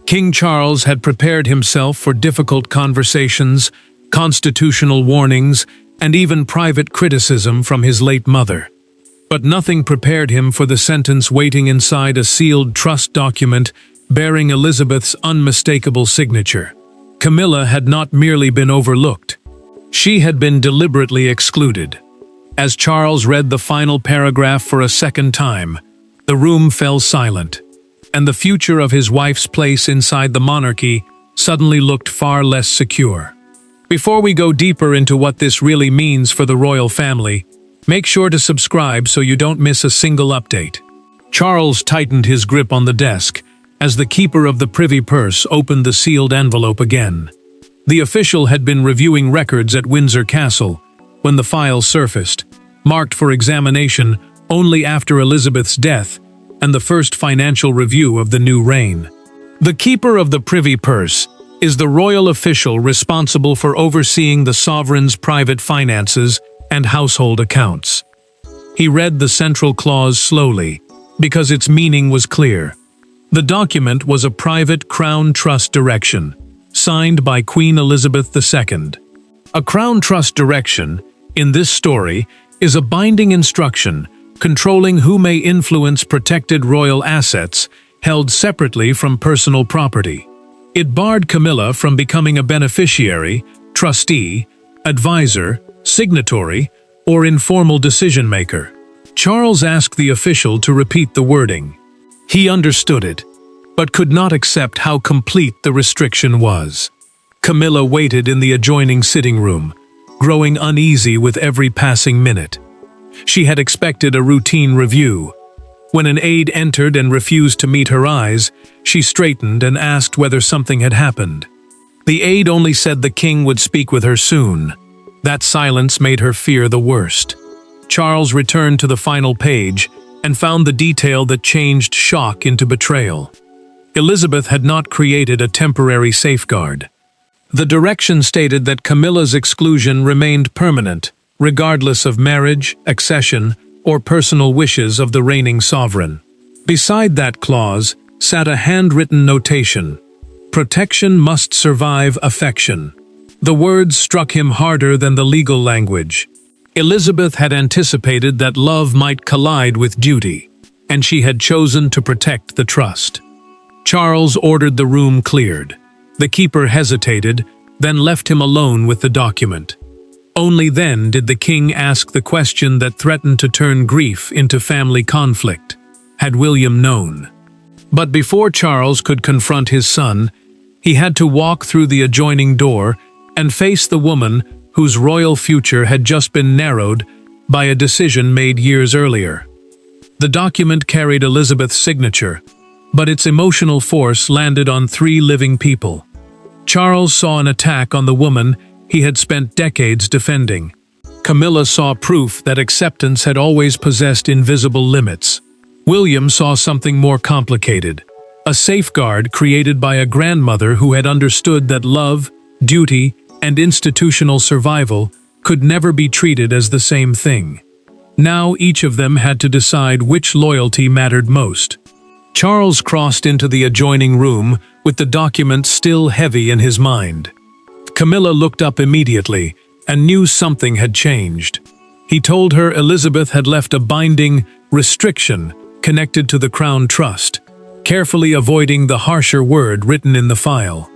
King Charles had prepared himself for difficult conversations, constitutional warnings, and even private criticism from his late mother. But nothing prepared him for the sentence waiting inside a sealed trust document bearing Elizabeth's unmistakable signature. Camilla had not merely been overlooked. She had been deliberately excluded. As Charles read the final paragraph for a second time, the room fell silent, and the future of his wife's place inside the monarchy suddenly looked far less secure. Before we go deeper into what this really means for the royal family, make sure to subscribe so you don't miss a single update. Charles tightened his grip on the desk as the keeper of the privy purse opened the sealed envelope again. The official had been reviewing records at Windsor Castle when the file surfaced, marked for examination only after Elizabeth's death and the first financial review of the new reign. The keeper of the privy purse is the royal official responsible for overseeing the sovereign's private finances and household accounts. He read the central clause slowly, because its meaning was clear. The document was a private Crown Trust direction, signed by Queen Elizabeth II. A Crown Trust direction, in this story, is a binding instruction controlling who may influence protected royal assets held separately from personal property. It barred Camilla from becoming a beneficiary, trustee, advisor, signatory, or informal decision-maker. Charles asked the official to repeat the wording. He understood it, but could not accept how complete the restriction was. Camilla waited in the adjoining sitting room, growing uneasy with every passing minute. She had expected a routine review. When an aide entered and refused to meet her eyes, she straightened and asked whether something had happened. The aide only said the king would speak with her soon. That silence made her fear the worst. Charles returned to the final page and found the detail that changed shock into betrayal. Elizabeth had not created a temporary safeguard. The direction stated that Camilla's exclusion remained permanent, regardless of marriage, accession, or personal wishes of the reigning sovereign. Beside that clause sat a handwritten notation: "Protection must survive affection." The words struck him harder than the legal language. Elizabeth had anticipated that love might collide with duty, and she had chosen to protect the trust. Charles ordered the room cleared. The keeper hesitated, then left him alone with the document. Only then did the king ask the question that threatened to turn grief into family conflict. Had William known? But before Charles could confront his son, he had to walk through the adjoining door and face the woman whose royal future had just been narrowed by a decision made years earlier. The document carried Elizabeth's signature, but its emotional force landed on 3 living people. Charles saw an attack on the woman he had spent decades defending. Camilla saw proof that acceptance had always possessed invisible limits. William saw something more complicated, a safeguard created by a grandmother who had understood that love, duty, and institutional survival could never be treated as the same thing. Now each of them had to decide which loyalty mattered most. Charles crossed into the adjoining room with the document still heavy in his mind. Camilla looked up immediately and knew something had changed. He told her Elizabeth had left a binding restriction connected to the Crown Trust, carefully avoiding the harsher word written in the file.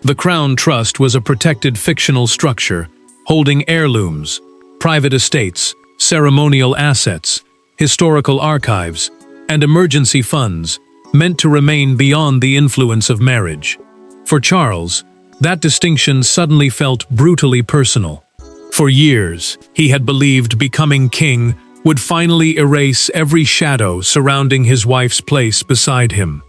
The Crown Trust was a protected fictional structure holding heirlooms, private estates, ceremonial assets, historical archives, and emergency funds meant to remain beyond the influence of marriage. For Charles, that distinction suddenly felt brutally personal. For years, he had believed becoming king would finally erase every shadow surrounding his wife's place beside him.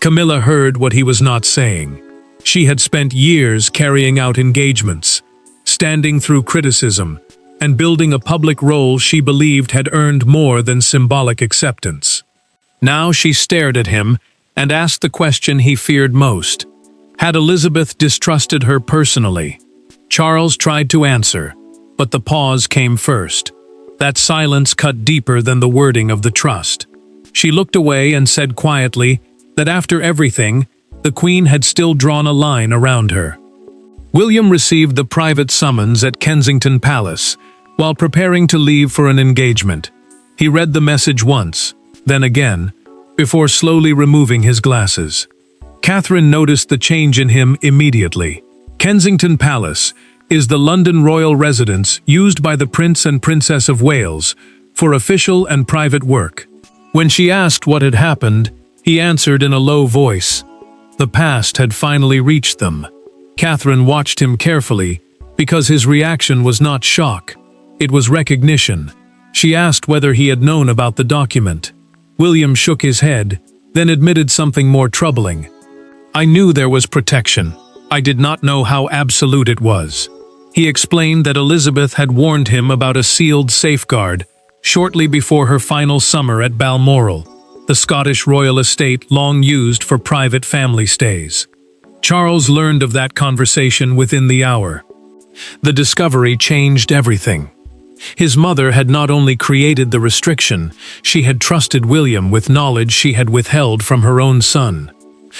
Camilla heard what he was not saying. She had spent years carrying out engagements, standing through criticism, and building a public role she believed had earned more than symbolic acceptance. Now she stared at him and asked the question he feared most. Had Elizabeth distrusted her personally? Charles tried to answer, but the pause came first. That silence cut deeper than the wording of the trust. She looked away and said quietly that after everything, the Queen had still drawn a line around her. William received the private summons at Kensington Palace while preparing to leave for an engagement. He read the message once, then again, before slowly removing his glasses. Catherine noticed the change in him immediately. Kensington Palace is the London royal residence used by the Prince and Princess of Wales for official and private work. When she asked what had happened, he answered in a low voice. The past had finally reached them. Catherine watched him carefully because his reaction was not shock. It was recognition. She asked whether he had known about the document. William shook his head, then admitted something more troubling. I knew there was protection. I did not know how absolute it was. He explained that Elizabeth had warned him about a sealed safeguard shortly before her final summer at Balmoral, the Scottish royal estate long used for private family stays. Charles learned of that conversation within the hour. The discovery changed everything. His mother had not only created the restriction, she had trusted William with knowledge she had withheld from her own son.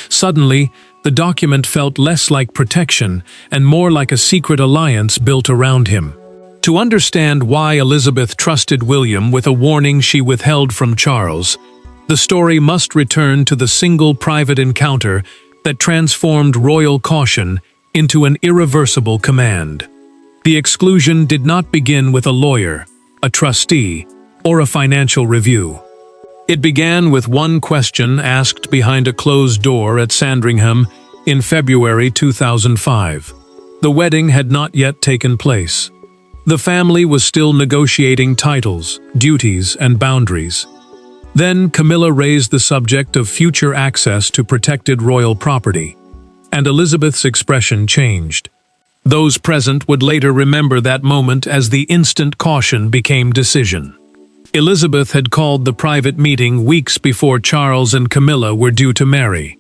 Suddenly, the document felt less like protection and more like a secret alliance built around him. To understand why Elizabeth trusted William with a warning she withheld from Charles, the story must return to the single private encounter that transformed royal caution into an irreversible command. The exclusion did not begin with a lawyer, a trustee, or a financial review. It began with one question asked behind a closed door at Sandringham in February 2005. The wedding had not yet taken place. The family was still negotiating titles, duties, and boundaries. Then Camilla raised the subject of future access to protected royal property, and Elizabeth's expression changed. Those present would later remember that moment as the instant caution became decision. Elizabeth had called the private meeting weeks before Charles and Camilla were due to marry.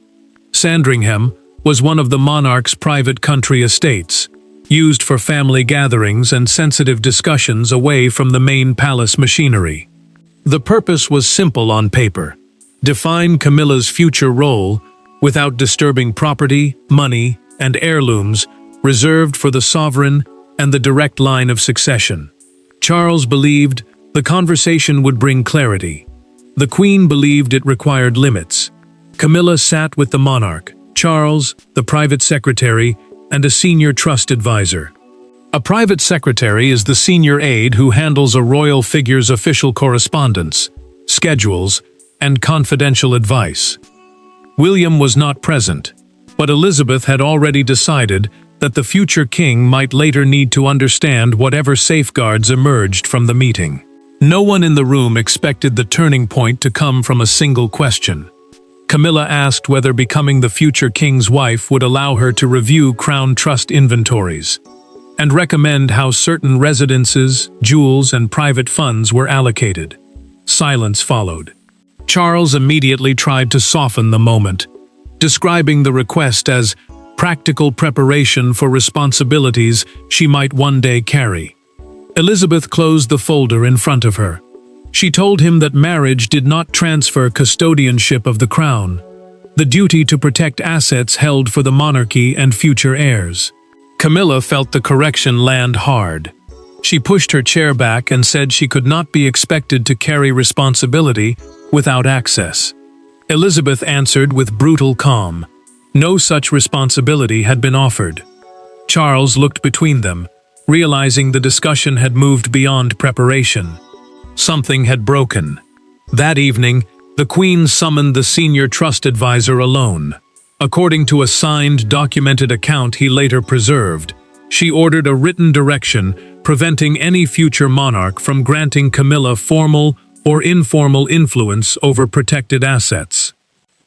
Sandringham was one of the monarch's private country estates, used for family gatherings and sensitive discussions away from the main palace machinery. The purpose was simple on paper: define Camilla's future role without disturbing property, money, and heirlooms reserved for the sovereign and the direct line of succession. Charles believed the conversation would bring clarity. The Queen believed it required limits. Camilla sat with the monarch, Charles, the private secretary, and a senior trust advisor. A private secretary is the senior aide who handles a royal figure's official correspondence, schedules, and confidential advice. William was not present, but Elizabeth had already decided that the future king might later need to understand whatever safeguards emerged from the meeting. No one in the room expected the turning point to come from a single question. Camilla asked whether becoming the future king's wife would allow her to review Crown Trust inventories and recommend how certain residences, jewels, and private funds were allocated. Silence followed. Charles immediately tried to soften the moment, describing the request as practical preparation for responsibilities she might one day carry. Elizabeth closed the folder in front of her. She told him that marriage did not transfer custodianship of the crown, the duty to protect assets held for the monarchy and future heirs. Camilla felt the correction land hard. She pushed her chair back and said she could not be expected to carry responsibility without access. Elizabeth answered with brutal calm. No such responsibility had been offered. Charles looked between them, realizing the discussion had moved beyond preparation. Something had broken. That evening, the Queen summoned the senior trust advisor alone. According to a signed, documented account he later preserved, she ordered a written direction preventing any future monarch from granting Camilla formal or informal influence over protected assets.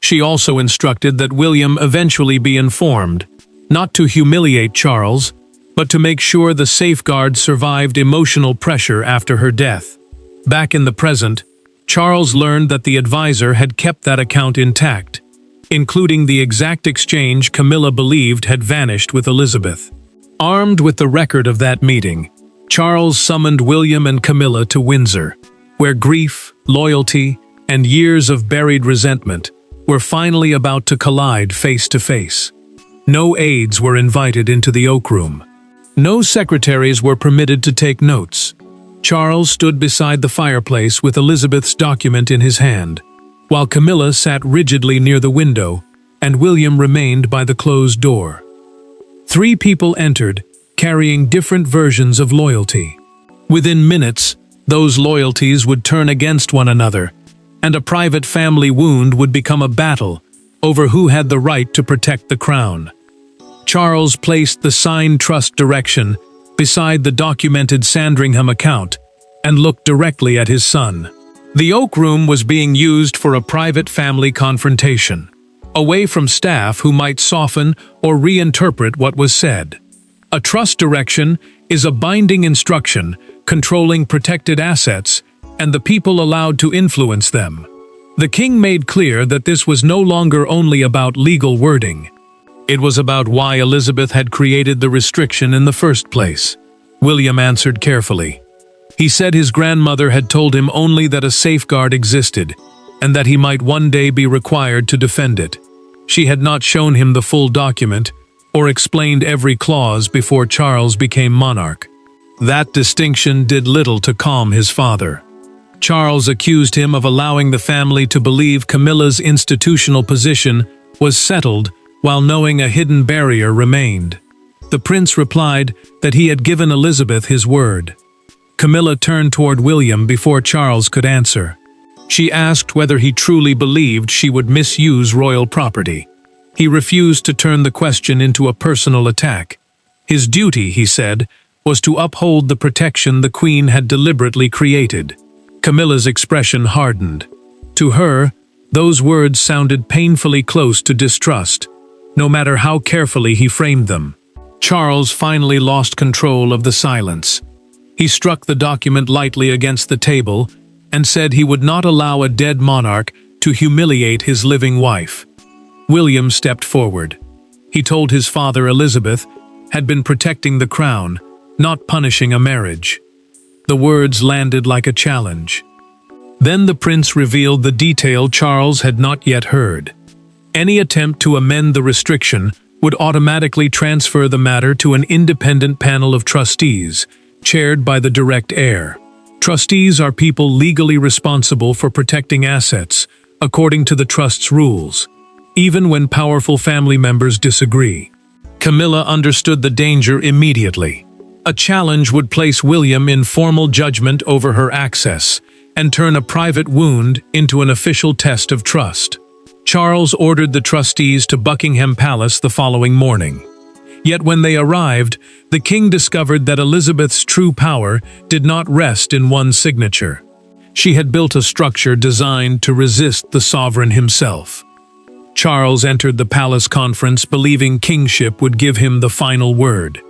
She also instructed that William eventually be informed, not to humiliate Charles, but to make sure the safeguard survived emotional pressure after her death. Back in the present, Charles learned that the advisor had kept that account intact, including the exact exchange Camilla believed had vanished with Elizabeth. Armed with the record of that meeting, Charles summoned William and Camilla to Windsor, where grief, loyalty, and years of buried resentment were finally about to collide face to face. No aides were invited into the Oak Room. No secretaries were permitted to take notes. Charles stood beside the fireplace with Elizabeth's document in his hand, while Camilla sat rigidly near the window, and William remained by the closed door. 3 people entered, carrying different versions of loyalty. Within minutes, those loyalties would turn against one another, and a private family wound would become a battle over who had the right to protect the crown. Charles placed the signed trust direction beside the documented Sandringham account and looked directly at his son. The Oak Room was being used for a private family confrontation, away from staff who might soften or reinterpret what was said. A trust direction is a binding instruction controlling protected assets and the people allowed to influence them. The king made clear that this was no longer only about legal wording. It was about why Elizabeth had created the restriction in the first place. William answered carefully. He said his grandmother had told him only that a safeguard existed, and that he might one day be required to defend it. She had not shown him the full document, or explained every clause before Charles became monarch. That distinction did little to calm his father. Charles accused him of allowing the family to believe Camilla's institutional position was settled while knowing a hidden barrier remained. The prince replied that he had given Elizabeth his word. Camilla turned toward William before Charles could answer. She asked whether he truly believed she would misuse royal property. He refused to turn the question into a personal attack. His duty, he said, was to uphold the protection the Queen had deliberately created. Camilla's expression hardened. To her, those words sounded painfully close to distrust, no matter how carefully he framed them. Charles finally lost control of the silence. He struck the document lightly against the table and said he would not allow a dead monarch to humiliate his living wife. William stepped forward. He told his father Elizabeth had been protecting the crown, not punishing a marriage. The words landed like a challenge. Then the prince revealed the detail Charles had not yet heard. Any attempt to amend the restriction would automatically transfer the matter to an independent panel of trustees, chaired by the direct heir. Trustees are people legally responsible for protecting assets, according to the trust's rules, even when powerful family members disagree. Camilla understood the danger immediately. A challenge would place William in formal judgment over her access and turn a private wound into an official test of trust. Charles ordered the trustees to Buckingham Palace the following morning. Yet when they arrived, the king discovered that Elizabeth's true power did not rest in one signature. She had built a structure designed to resist the sovereign himself. Charles entered the palace conference believing kingship would give him the final word.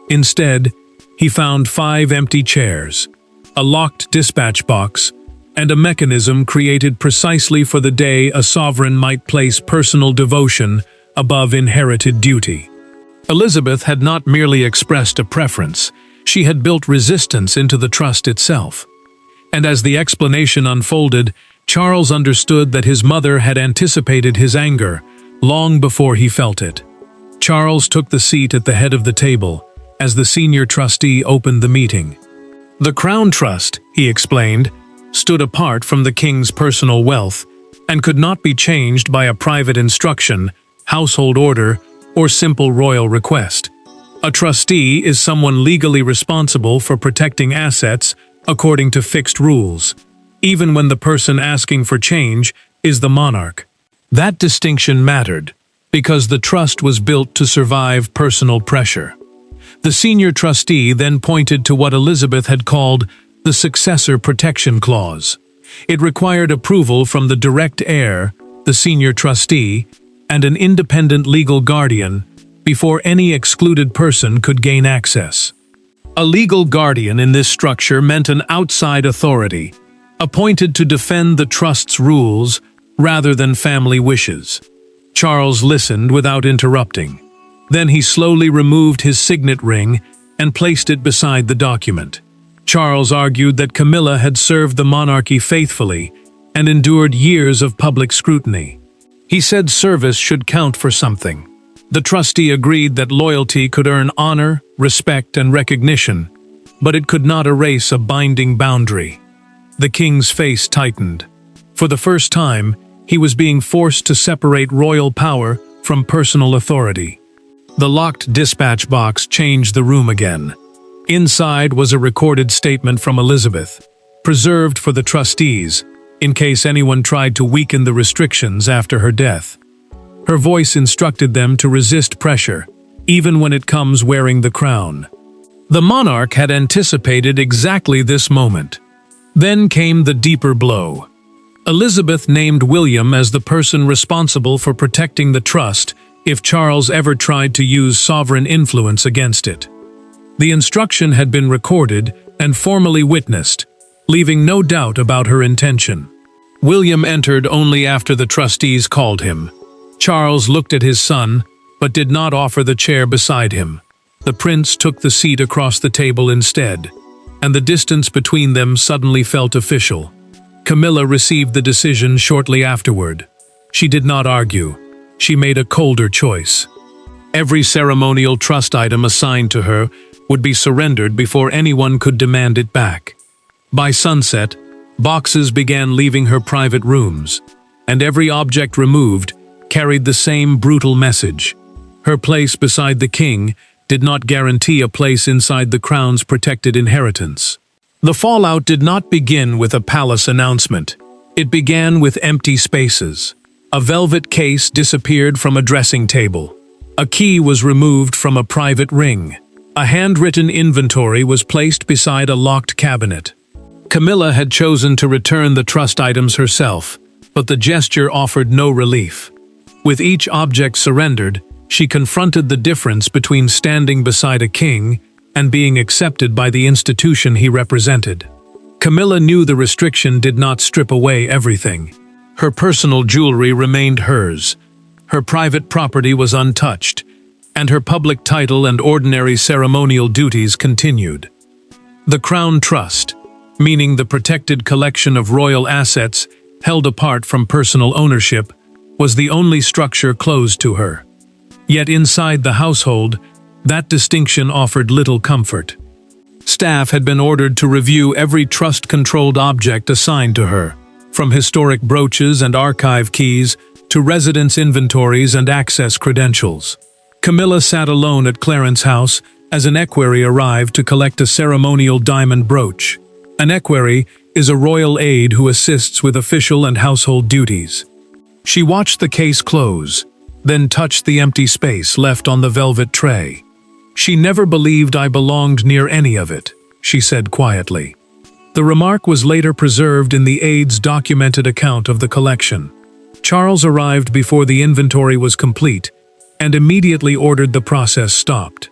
Instead, he found 5 empty chairs, a locked dispatch box, and a mechanism created precisely for the day a sovereign might place personal devotion above inherited duty. Elizabeth had not merely expressed a preference, she had built resistance into the trust itself. And as the explanation unfolded, Charles understood that his mother had anticipated his anger long before he felt it. Charles took the seat at the head of the table as the senior trustee opened the meeting. The Crown Trust, he explained, stood apart from the king's personal wealth and could not be changed by a private instruction, household order, or simple royal request. A trustee is someone legally responsible for protecting assets according to fixed rules, even when the person asking for change is the monarch. That distinction mattered, because the trust was built to survive personal pressure. The senior trustee then pointed to what Elizabeth had called the Successor Protection Clause. It required approval from the direct heir, the senior trustee, and an independent legal guardian before any excluded person could gain access. A legal guardian in this structure meant an outside authority, appointed to defend the trust's rules rather than family wishes. Charles listened without interrupting. Then he slowly removed his signet ring and placed it beside the document. Charles argued that Camilla had served the monarchy faithfully and endured years of public scrutiny. He said service should count for something. The trustee agreed that loyalty could earn honor, respect, and recognition, but it could not erase a binding boundary. The king's face tightened. For the first time, he was being forced to separate royal power from personal authority. The locked dispatch box changed the room again. Inside was a recorded statement from Elizabeth, preserved for the trustees, in case anyone tried to weaken the restrictions after her death. Her voice instructed them to resist pressure, even when it comes wearing the crown. The monarch had anticipated exactly this moment. Then came the deeper blow. Elizabeth named William as the person responsible for protecting the trust if Charles ever tried to use sovereign influence against it. The instruction had been recorded and formally witnessed, leaving no doubt about her intention. William entered only after the trustees called him. Charles looked at his son, but did not offer the chair beside him. The prince took the seat across the table instead, and the distance between them suddenly felt official. Camilla received the decision shortly afterward. She did not argue. She made a colder choice. Every ceremonial trust item assigned to her would be surrendered before anyone could demand it back. By sunset, boxes began leaving her private rooms, and every object removed carried the same brutal message. Her place beside the king did not guarantee a place inside the crown's protected inheritance. The fallout did not begin with a palace announcement. It began with empty spaces. A velvet case disappeared from a dressing table. A key was removed from a private ring. A handwritten inventory was placed beside a locked cabinet. Camilla had chosen to return the trust items herself, but the gesture offered no relief. With each object surrendered, she confronted the difference between standing beside a king and being accepted by the institution he represented. Camilla knew the restriction did not strip away everything. Her personal jewelry remained hers, her private property was untouched, and her public title and ordinary ceremonial duties continued. The Crown Trust, meaning the protected collection of royal assets held apart from personal ownership, was the only structure closed to her. Yet inside the household, that distinction offered little comfort. Staff had been ordered to review every trust-controlled object assigned to her, from historic brooches and archive keys to residence inventories and access credentials. Camilla sat alone at Clarence's house as an equerry arrived to collect a ceremonial diamond brooch. An equerry is a royal aide who assists with official and household duties. She watched the case close, then touched the empty space left on the velvet tray. "She never believed I belonged near any of it," she said quietly. The remark was later preserved in the aide's documented account of the collection. Charles arrived before the inventory was complete and immediately ordered the process stopped.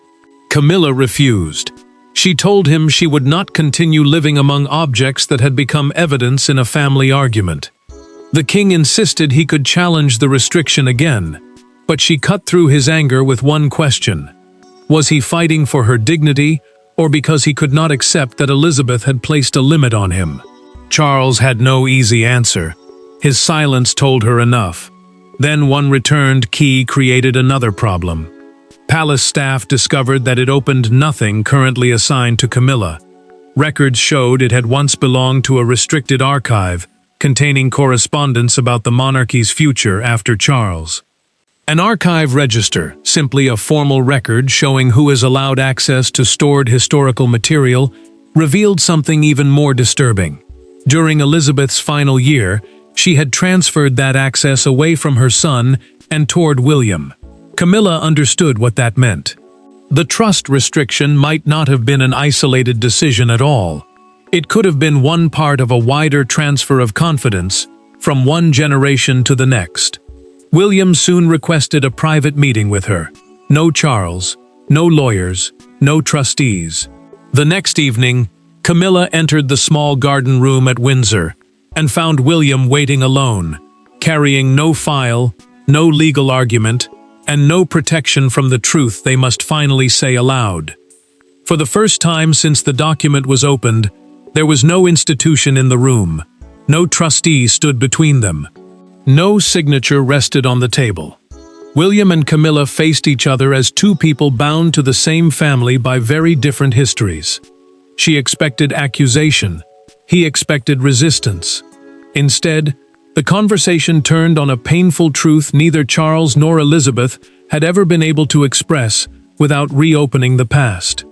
Camilla refused. She told him she would not continue living among objects that had become evidence in a family argument. The king insisted he could challenge the restriction again, but she cut through his anger with one question. Was he fighting for her dignity, or because he could not accept that Elizabeth had placed a limit on him? Charles had no easy answer. His silence told her enough. Then one returned key created another problem. Palace staff discovered that it opened nothing currently assigned to Camilla. Records showed it had once belonged to a restricted archive, containing correspondence about the monarchy's future after Charles. An archive register, simply a formal record showing who is allowed access to stored historical material, revealed something even more disturbing. During Elizabeth's final year, she had transferred that access away from her son and toward William. Camilla understood what that meant. The trust restriction might not have been an isolated decision at all. It could have been one part of a wider transfer of confidence from one generation to the next. William soon requested a private meeting with her. No Charles, no lawyers, no trustees. The next evening, Camilla entered the small garden room at Windsor and found William waiting alone, carrying no file, no legal argument, and no protection from the truth they must finally say aloud. For the first time since the document was opened, there was no institution in the room. No trustee stood between them. No signature rested on the table. William and Camilla faced each other as two people bound to the same family by very different histories. She expected accusation. He expected resistance. Instead, the conversation turned on a painful truth neither Charles nor Elizabeth had ever been able to express without reopening the past.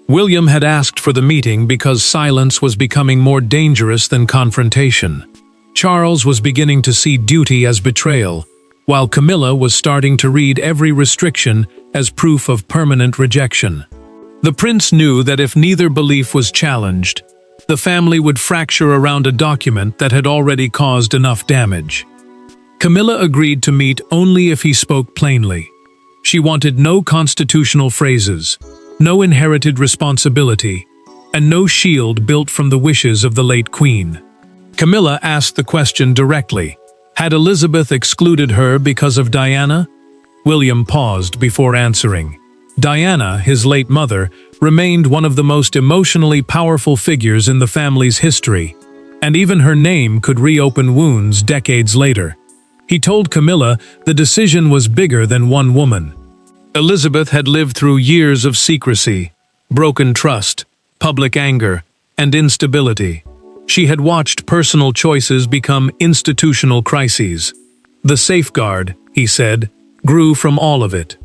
William had asked for the meeting because silence was becoming more dangerous than confrontation. Charles was beginning to see duty as betrayal, while Camilla was starting to read every restriction as proof of permanent rejection. The prince knew that if neither belief was challenged, the family would fracture around a document that had already caused enough damage. Camilla agreed to meet only if he spoke plainly. She wanted no constitutional phrases, no inherited responsibility, and no shield built from the wishes of the late queen. Camilla asked the question directly. Had Elizabeth excluded her because of Diana? William paused before answering. Diana, his late mother, remained one of the most emotionally powerful figures in the family's history, and even her name could reopen wounds decades later. He told Camilla the decision was bigger than one woman. Elizabeth had lived through years of secrecy, broken trust, public anger, and instability. She had watched personal choices become institutional crises. The safeguard, he said, grew from all of it.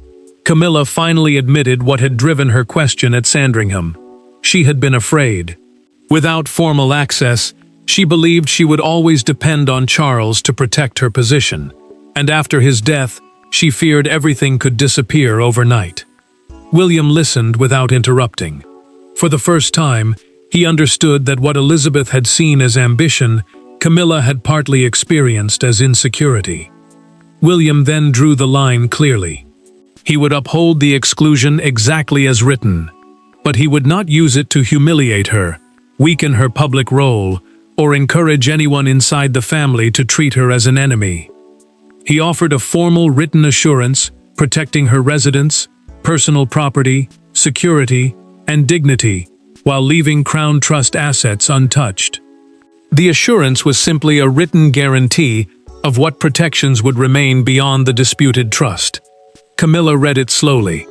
Camilla finally admitted what had driven her question at Sandringham. She had been afraid. Without formal access, she believed she would always depend on Charles to protect her position, and after his death, she feared everything could disappear overnight. William listened without interrupting. For the first time, he understood that what Elizabeth had seen as ambition, Camilla had partly experienced as insecurity. William then drew the line clearly. He would uphold the exclusion exactly as written, but he would not use it to humiliate her, weaken her public role, or encourage anyone inside the family to treat her as an enemy. He offered a formal written assurance protecting her residence, personal property, security, and dignity, while leaving Crown Trust assets untouched. The assurance was simply a written guarantee of what protections would remain beyond the disputed trust. Camilla read it slowly.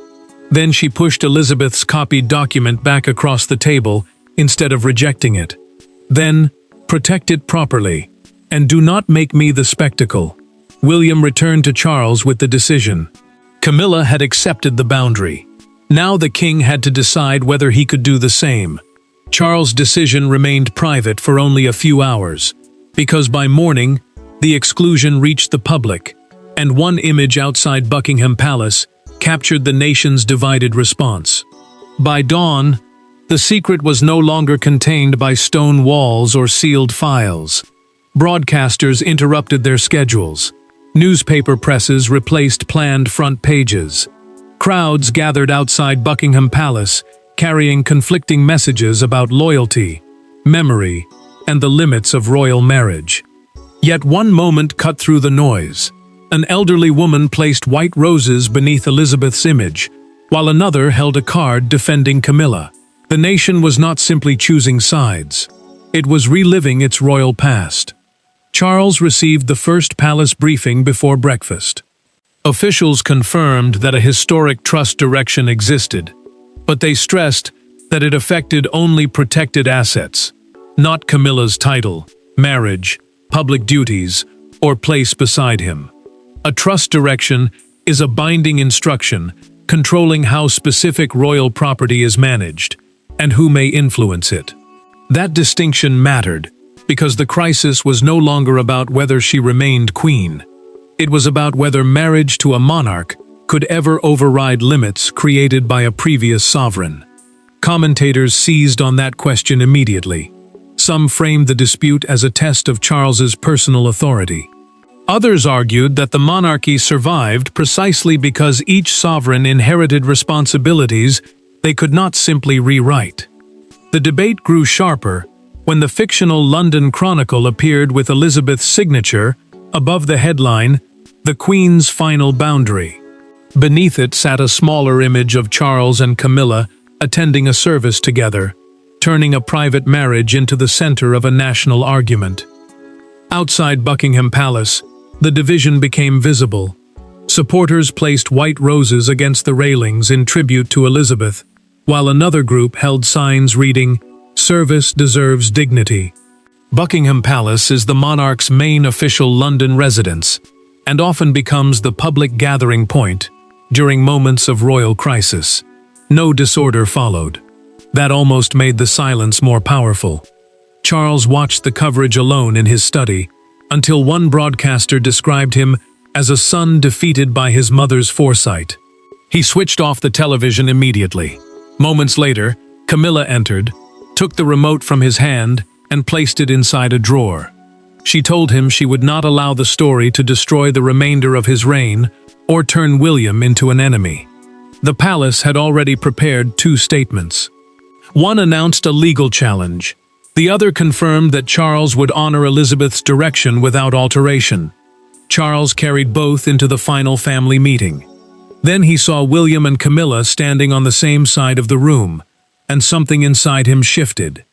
Then she pushed Elizabeth's copied document back across the table instead of rejecting it. Then, protect it properly, and do not make me the spectacle. William returned to Charles with the decision. Camilla had accepted the boundary. Now the king had to decide whether he could do the same. Charles' decision remained private for only a few hours, because by morning, the exclusion reached the public, and one image outside Buckingham Palace captured the nation's divided response. By dawn, the secret was no longer contained by stone walls or sealed files. Broadcasters interrupted their schedules. Newspaper presses replaced planned front pages. Crowds gathered outside Buckingham Palace, carrying conflicting messages about loyalty, memory, and the limits of royal marriage. Yet one moment cut through the noise. An elderly woman placed white roses beneath Elizabeth's image, while another held a card defending Camilla. The nation was not simply choosing sides. It was reliving its royal past. Charles received the first palace briefing before breakfast. Officials confirmed that a historic trust direction existed, but they stressed that it affected only protected assets, not Camilla's title, marriage, public duties, or place beside him. A trust direction is a binding instruction controlling how specific royal property is managed and who may influence it. That distinction mattered because the crisis was no longer about whether she remained queen. It was about whether marriage to a monarch could ever override limits created by a previous sovereign. Commentators seized on that question immediately. Some framed the dispute as a test of Charles's personal authority. Others argued that the monarchy survived precisely because each sovereign inherited responsibilities they could not simply rewrite. The debate grew sharper when the fictional London Chronicle appeared with Elizabeth's signature above the headline, "The Queen's Final Boundary." Beneath it sat a smaller image of Charles and Camilla attending a service together, turning a private marriage into the center of a national argument. Outside Buckingham Palace, the division became visible. Supporters placed white roses against the railings in tribute to Elizabeth, while another group held signs reading, "Service deserves dignity." Buckingham Palace is the monarch's main official London residence, and often becomes the public gathering point during moments of royal crisis. No disorder followed. That almost made the silence more powerful. Charles watched the coverage alone in his study, until one broadcaster described him as a son defeated by his mother's foresight. He switched off the television immediately. Moments later, Camilla entered, took the remote from his hand, and placed it inside a drawer. She told him she would not allow the story to destroy the remainder of his reign or turn William into an enemy. The palace had already prepared two statements. One announced a legal challenge. The other confirmed that Charles would honor Elizabeth's direction without alteration. Charles carried both into the final family meeting. Then he saw William and Camilla standing on the same side of the room, and something inside him shifted.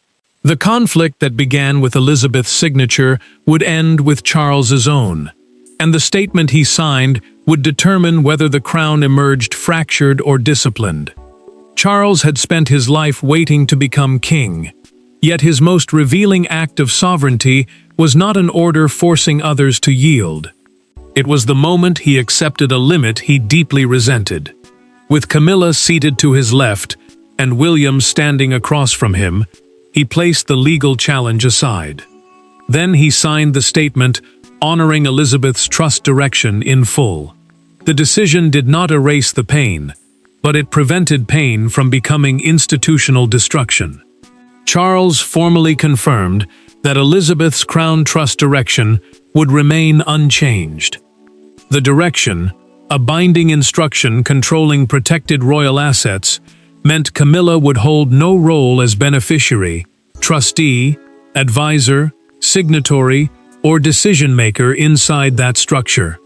The conflict that began with Elizabeth's signature would end with Charles's own, and the statement he signed would determine whether the crown emerged fractured or disciplined. Charles had spent his life waiting to become king, yet his most revealing act of sovereignty was not an order forcing others to yield. It was the moment he accepted a limit he deeply resented. With Camilla seated to his left and William standing across from him, he placed the legal challenge aside. Then he signed the statement honoring Elizabeth's trust direction in full. The decision did not erase the pain, but it prevented pain from becoming institutional destruction. Charles formally confirmed that Elizabeth's crown trust direction would remain unchanged. The direction, a binding instruction controlling protected royal assets, meant Camilla would hold no role as beneficiary, trustee, advisor, signatory, or decision-maker inside that structure.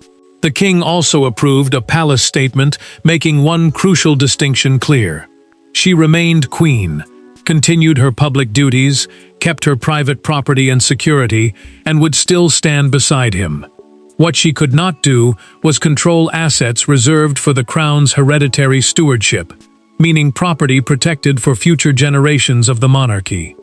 The king also approved a palace statement making one crucial distinction clear. She remained queen, continued her public duties, kept her private property and security, and would still stand beside him. What she could not do was control assets reserved for the crown's hereditary stewardship, meaning property protected for future generations of the monarchy.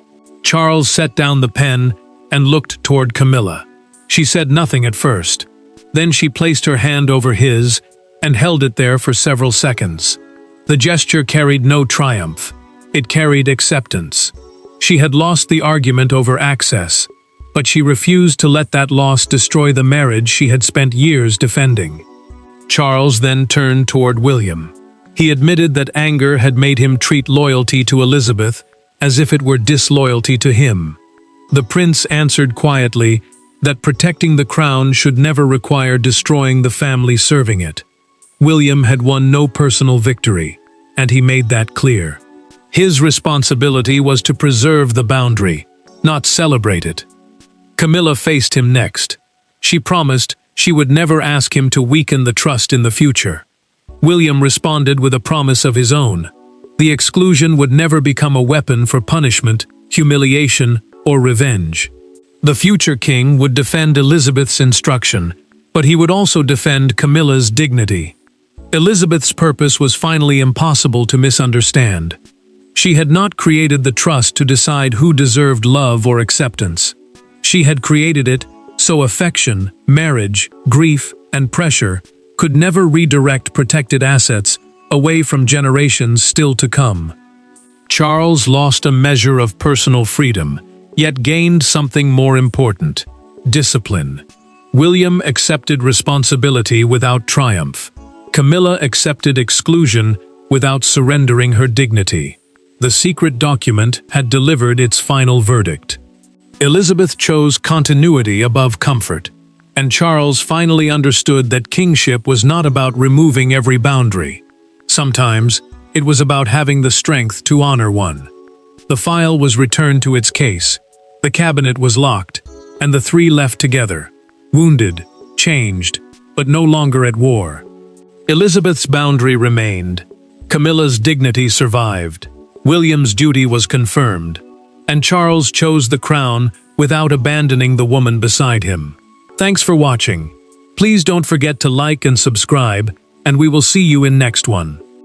Charles set down the pen and looked toward Camilla. She said nothing at first. Then she placed her hand over his and held it there for several seconds. The gesture carried no triumph. It carried acceptance. She had lost the argument over access, but she refused to let that loss destroy the marriage she had spent years defending. Charles then turned toward William. He admitted that anger had made him treat loyalty to Elizabeth as if it were disloyalty to him. The prince answered quietly that protecting the crown should never require destroying the family serving it. William had won no personal victory, and he made that clear. His responsibility was to preserve the boundary, not celebrate it. Camilla faced him next. She promised she would never ask him to weaken the trust in the future. William responded with a promise of his own. The exclusion would never become a weapon for punishment, humiliation, or revenge. The future king would defend Elizabeth's instruction, but he would also defend Camilla's dignity. Elizabeth's purpose was finally impossible to misunderstand. She had not created the trust to decide who deserved love or acceptance. She had created it so affection, marriage, grief, and pressure could never redirect protected assets away from generations still to come. Charles lost a measure of personal freedom, yet gained something more important: discipline. William accepted responsibility without triumph. Camilla accepted exclusion without surrendering her dignity. The secret document had delivered its final verdict. Elizabeth chose continuity above comfort, and Charles finally understood that kingship was not about removing every boundary. Sometimes, it was about having the strength to honor one. The file was returned to its case, the cabinet was locked, and the three left together, wounded, changed, but no longer at war. Elizabeth's boundary remained, Camilla's dignity survived, William's duty was confirmed, and Charles chose the crown without abandoning the woman beside him. Thanks for watching. Please don't forget to like and subscribe, and we will see you in next one.